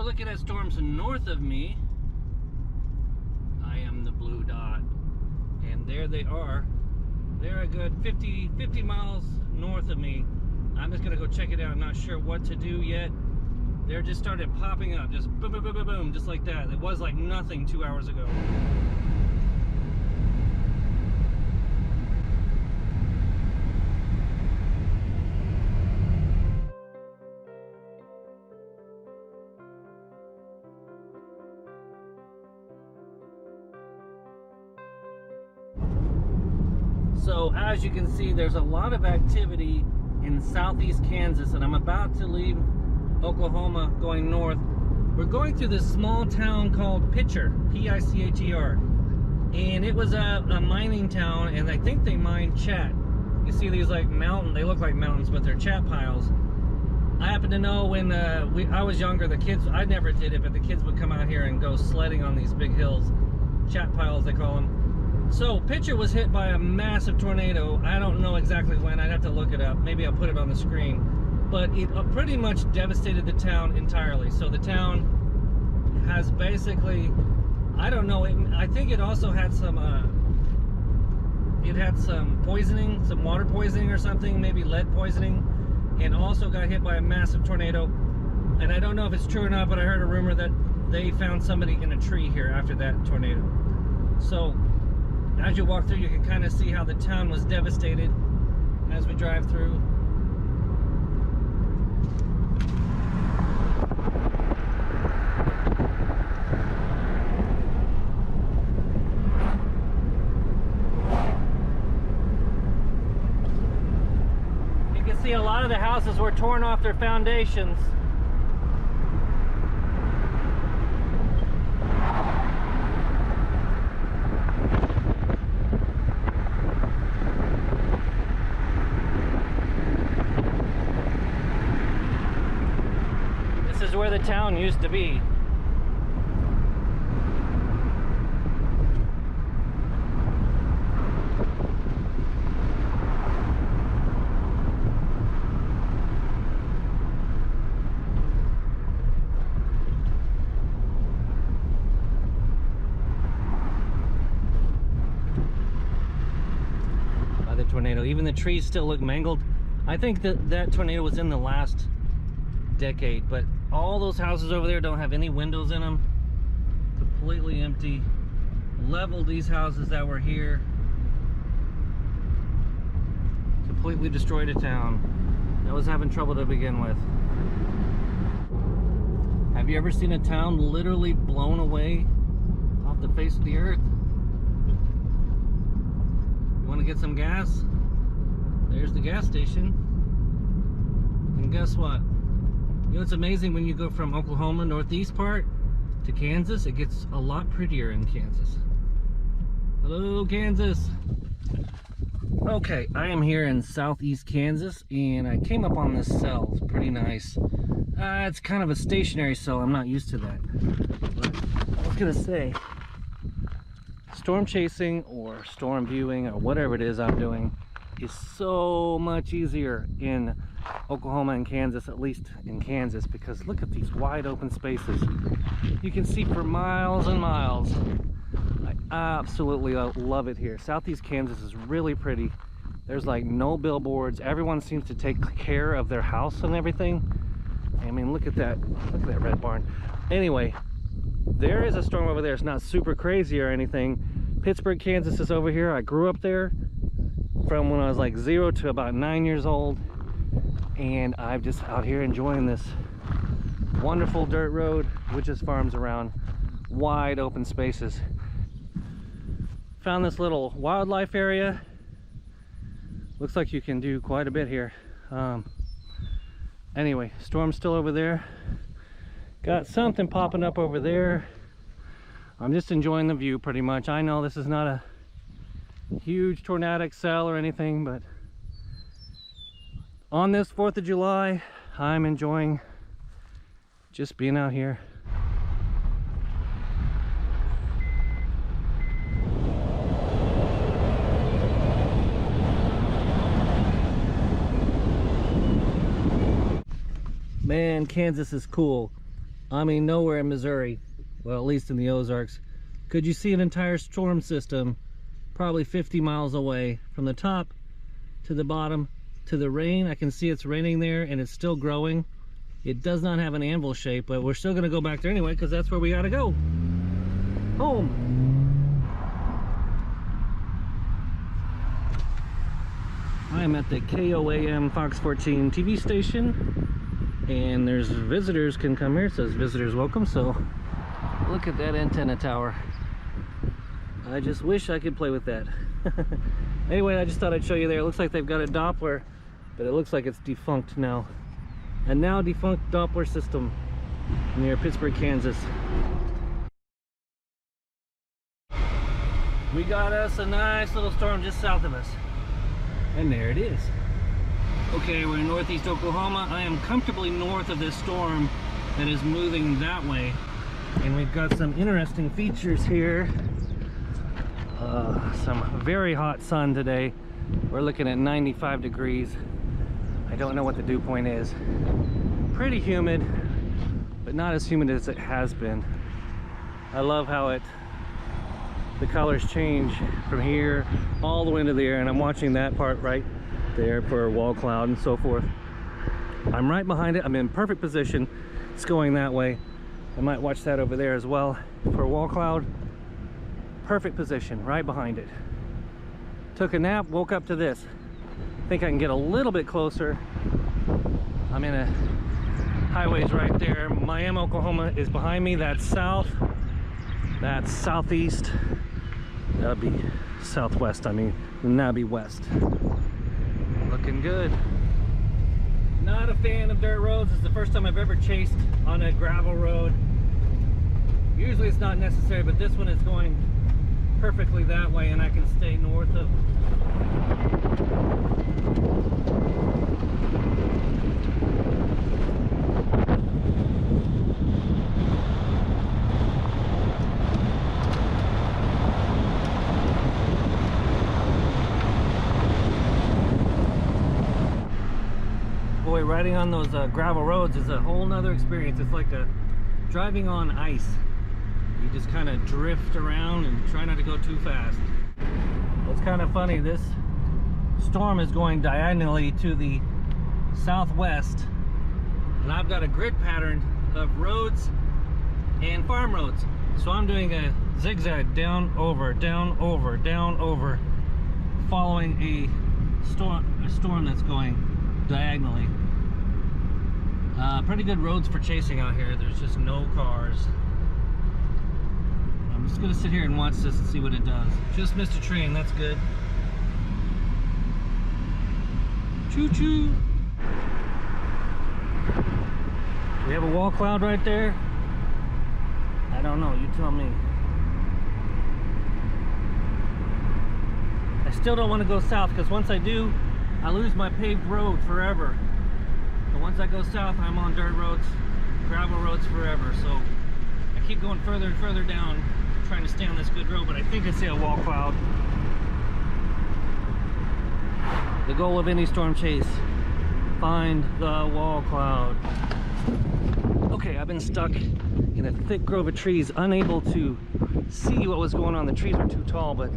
looking at storms north of me, I am the blue dot. And there they are. They're a good 50 miles north of me. I'm just gonna go check it out. I'm not sure what to do yet. They're just started popping up, just boom, boom, boom, boom, boom, just like that. It was like nothing 2 hours ago. So as you can see, there's a lot of activity in southeast Kansas, and I'm about to leave Oklahoma going north. We're going through this small town called Picher, P-I-C-H-E-R, and it was a mining town, and I think they mined chat. You see these like they look like mountains, but they're chat piles. I happen to know when I was younger, the kids, I never did it, but the kids would come out here and go sledding on these big hills, chat piles they call them. So Picher was hit by a massive tornado. I don't know exactly when, I'd have to look it up. Maybe I'll put it on the screen. But it pretty much devastated the town entirely. So the town has basically, I don't know, I think it also had some, poisoning, some water poisoning or something, maybe lead poisoning, and also got hit by a massive tornado. And I don't know if it's true or not, but I heard a rumor that they found somebody in a tree here after that tornado. So as you walk through, you can kind of see how the town was devastated as we drive through. You can see a lot of the houses were torn off their foundations. This is where the town used to be. By the tornado, even the trees still look mangled. I think that tornado was in the last decade, but all those houses over there don't have any windows in them. Completely empty. Leveled these houses that were here. Completely destroyed a town that was having trouble to begin with. Have you ever seen a town literally blown away off the face of the earth? You want to get some gas? There's the gas station. And guess what? You know, it's amazing when you go from Oklahoma, northeast part, to Kansas, it gets a lot prettier in Kansas. Hello, Kansas. Okay, I am here in southeast Kansas, and I came up on this cell. It's pretty nice. It's kind of a stationary cell. I'm not used to that. But I was gonna say, storm chasing or storm viewing or whatever it is I'm doing is so much easier in Oklahoma and Kansas, at least in Kansas, because look at these wide open spaces. You can see for miles and miles. I absolutely love it here. Southeast Kansas is really pretty. There's like no billboards. Everyone seems to take care of their house and everything. I mean, look at that red barn. Anyway, there is a storm over there. It's not super crazy or anything. Pittsburg, Kansas is over here. I grew up there from when I was like 0 to about 9 years old, and I'm just out here enjoying this wonderful dirt road, which is farms around, wide open spaces. Found this little wildlife area. Looks like you can do quite a bit here. Anyway, storm's still over there. Got something popping up over there. I'm just enjoying the view pretty much. I know this is not a huge tornadic cell or anything, but on this 4th of July, I'm enjoying just being out here. Man, Kansas is cool. I mean, nowhere in Missouri, well, at least in the Ozarks, could you see an entire storm system probably 50 miles away from the top to the bottom to the rain. I can see it's raining there and it's still growing. It does not have an anvil shape, but we're still gonna go back there anyway because that's where we gotta go. Home. I am at the KOAM Fox 14 TV station, and there's visitors can come here. It says visitors welcome, so look at that antenna tower. I just wish I could play with that. Anyway, I just thought I'd show you there. It looks like they've got a Doppler, but it looks like it's defunct now. A now defunct Doppler system near Pittsburgh, Kansas. We got us a nice little storm just south of us. And there it is. Okay, we're in northeast Oklahoma. I am comfortably north of this storm that is moving that way. And we've got some interesting features here. Some very hot sun today. We're looking at 95 degrees. I don't know what the dew point is. Pretty humid, but not as humid as it has been. I love how the colors change from here all the way into the air, and I'm watching that part right there for a wall cloud and so forth. I'm right behind it. I'm in perfect position. It's going that way. I might watch that over there as well for a wall cloud. Perfect position right behind it. Took a nap, woke up to this. Think I can get a little bit closer. I'm in a highways right there. Miami, Oklahoma is behind me. That's south. That's southeast. That'll be southwest, I mean, and that'll be west. Looking good. Not a fan of dirt roads. It's the first time I've ever chased on a gravel road. Usually it's not necessary, but this one is going perfectly that way, and I can stay north of. Boy, riding on those gravel roads is a whole nother experience. It's like driving on ice. You just kind of drift around and try not to go too fast. It's kind of funny, this storm is going diagonally to the southwest, and I've got a grid pattern of roads and farm roads. So I'm doing a zigzag down, over, down, over, down, over, following a storm that's going diagonally. Pretty good roads for chasing out here. There's just no cars. I'm just gonna sit here and watch this and see what it does. Just missed a train, that's good. Choo-choo. We have a wall cloud right there. I don't know, you tell me. I still don't want to go south because once I do, I lose my paved road forever. But once I go south, I'm on dirt roads, gravel roads forever. So I keep going further and further down, trying to stay on this good road, but I think I see a wall cloud. The goal of any storm chase, find the wall cloud. Okay, I've been stuck in a thick grove of trees, unable to see what was going on. The trees were too tall, but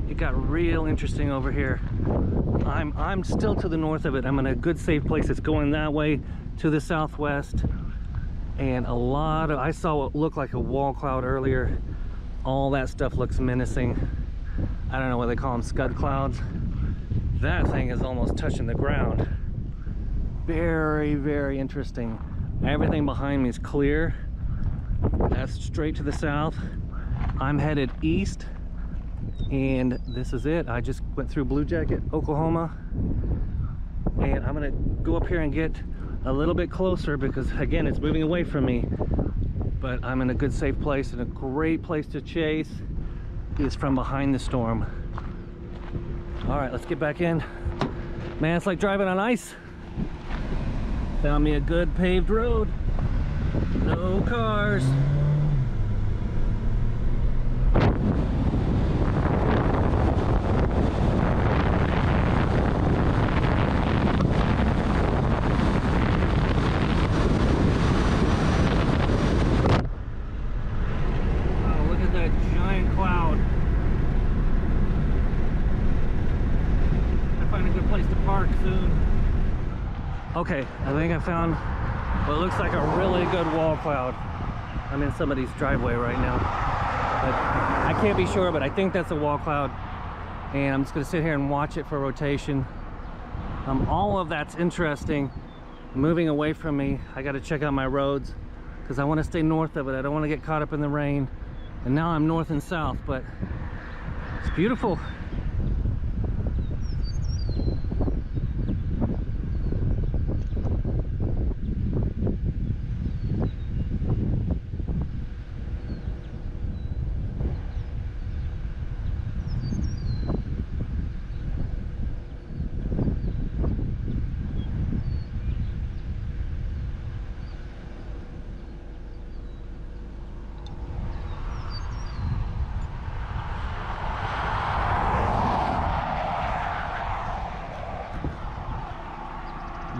it got real interesting over here. I'm still to the north of it. I'm in a good safe place. It's going that way to the southwest, and I saw what looked like a wall cloud earlier. All that stuff looks menacing. I don't know what they call them, scud clouds. That thing is almost touching the ground. Very, very interesting. Everything behind me is clear. That's straight to the south. I'm headed east, and this is it. I just went through Blue Jacket, Oklahoma, and I'm gonna go up here and get a little bit closer because again, it's moving away from me. But I'm in a good safe place, and a great place to chase is from behind the storm. All right, let's get back in. Man, it's like driving on ice. Found me a good paved road. No cars. Okay, I think I found what looks like a really good wall cloud. I'm in somebody's driveway right now, but I can't be sure, but I think that's a wall cloud. And I'm just gonna sit here and watch it for rotation. All of that's interesting. Moving away from me, I gotta check out my roads because I wanna stay north of it. I don't wanna get caught up in the rain. And now I'm north and south, but it's beautiful.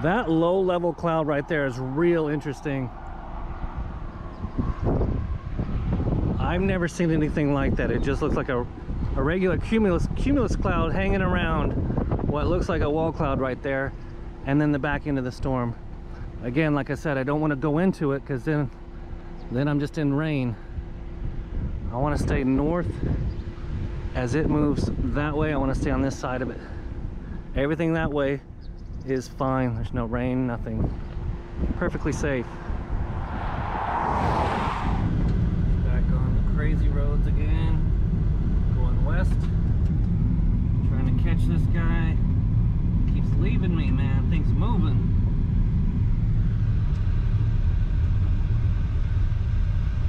That low level cloud right there is real interesting. I've never seen anything like that. It just looks like a regular cumulus cloud hanging around what looks like a wall cloud right there, and then the back end of the storm. Again, like I said, I don't want to go into it because then I'm just in rain. I want to stay north. As it moves that way, I want to stay on this side of it. Everything that way is fine. There's no rain, nothing. Perfectly safe. Back on the crazy roads again. Going west. Trying to catch this guy. Keeps leaving me, man. Thing's moving.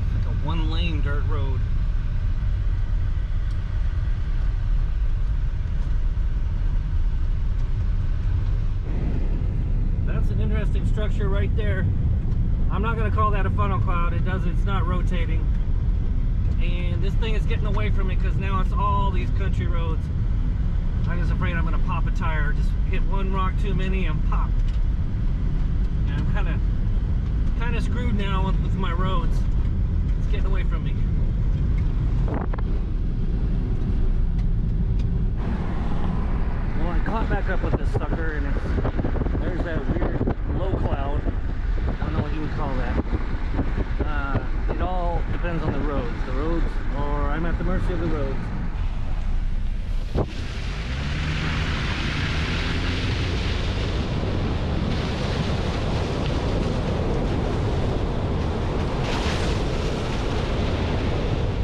It's like a one-lane dirt road. Interesting structure right there. I'm not going to call that a funnel cloud. It's not rotating. And this thing is getting away from me because now it's all these country roads. I'm just afraid I'm going to pop a tire. Just hit one rock too many and pop. And I'm kind of screwed now with my roads. It's getting away from me. Well, I caught back up with this sucker, and there's that weird low cloud. I don't know what you would call that. It all depends on the roads. The roads, or I'm at the mercy of the roads.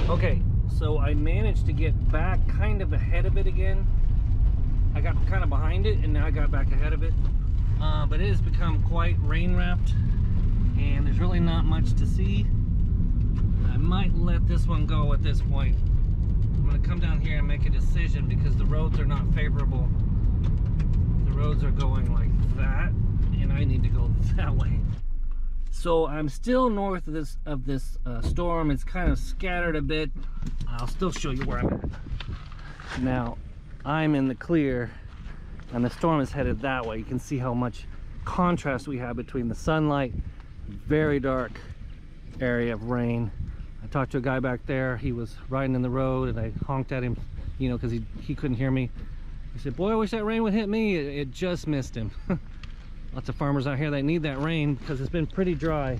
Okay, so I managed to get back kind of ahead of it again. I got kind of behind it and now I got back ahead of it. But it has become quite rain wrapped and there's really not much to see. I might let this one go at this point. I'm going to come down here and make a decision because the roads are not favorable. The roads are going like that and I need to go that way. So I'm still north of this storm. It's kind of scattered a bit. I'll still show you where I'm at. Now I'm in the clear and the storm is headed that way. You can see how much contrast we have between the sunlight, very dark area of rain. I talked to a guy back there. He was riding in the road and I honked at him, you know, because he couldn't hear me. He said, boy, I wish that rain would hit me. It just missed him. Lots of farmers out here that need that rain because it's been pretty dry.